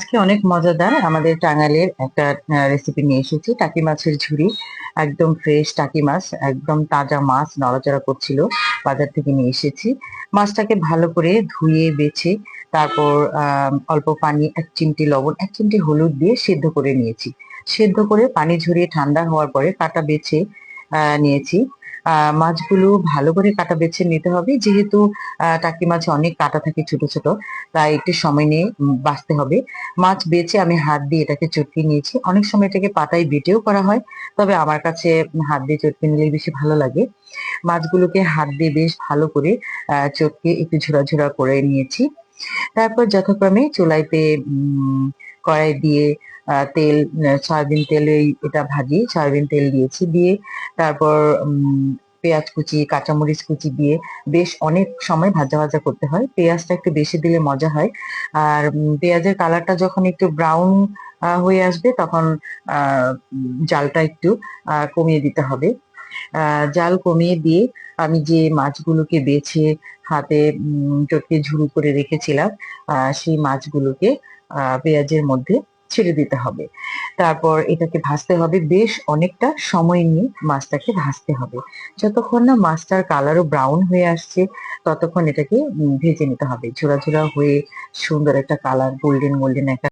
আজকে অনেক মজাদার আমাদের টাঙ্গাইলের একটা রেসিপি নিয়ে এসেছি। টাকি মাছের ঝুরি, একদম ফ্রেশ টাকি মাছ, একদম তাজা মাছ নড়াচড়া করছিল, বাজার থেকে নিয়ে এসেছি। মাছটাকে ভালো করে ধুয়ে বেছে তারপর অল্প পানি, 1 চিমটি লবণ, 1 চিমটি হলুদ দিয়ে সেদ্ধ করে নিয়েছি। সেদ্ধ করে পানি ঝরিয়ে ঠান্ডা হওয়ার পরে কাটা বেছে নিয়েছি। মাছগুলো ভালো করে কাটা বেছে নিতে হবে, যেহেতু টাকি মাছে অনেক কাটা থাকে ছোট ছোট, তাই একটু সময় নিয়ে বাছতে হবে। মাছ বেছে আমি হাত দিয়ে এটাকে চটকে নিয়েছি। অনেক সময় এটাকে পাটায় বেটেও করা হয়, তবে আমার কাছে হাত দিয়ে চটকে নিলে বেশি ভালো লাগে। মাছগুলোকে হাত দিয়ে বেশ ভালো করে চটকে একটু ঝোড়া ঝোড়া করে নিয়েছি। তারপর যথাক্রমে চুলাইতে কড়াই দিয়ে তেল, সয়াবিন তেলে এটা ভাজি, সয়াবিন তেল দিয়েছি। দিয়ে তারপর পেঁয়াজ কুচি, কাঁচামরিচ কুচি দিয়ে বেশ অনেক সময় ভাজা ভাজা করতে হয়। পেঁয়াজটা একটু বেশি দিলে মজা হয়। আর পেঁয়াজের কালারটা যখন একটু ব্রাউন হয়ে আসবে, তখন জালটা একটু কমিয়ে দিতে হবে। জাল কমিয়ে দিয়ে আমি যে মাছগুলোকে বেছে হাতে চটকে ঝুরু করে রেখেছিলাম, সেই মাছগুলোকে পেঁয়াজের মধ্যে ছেড়ে দিতে হবে। তারপর এটাকে ভাজতে হবে, বেশ অনেকটা সময় নিয়ে মাছটাকে ভাজতে হবে। যতক্ষণ না মাছটার কালারও ব্রাউন হয়ে আসছে, ততক্ষণ এটাকে ভেজে নিতে হবে। ঝোড়া ঝোড়া হয়ে সুন্দর একটা কালার, গোল্ডেন গোল্ডেন একটা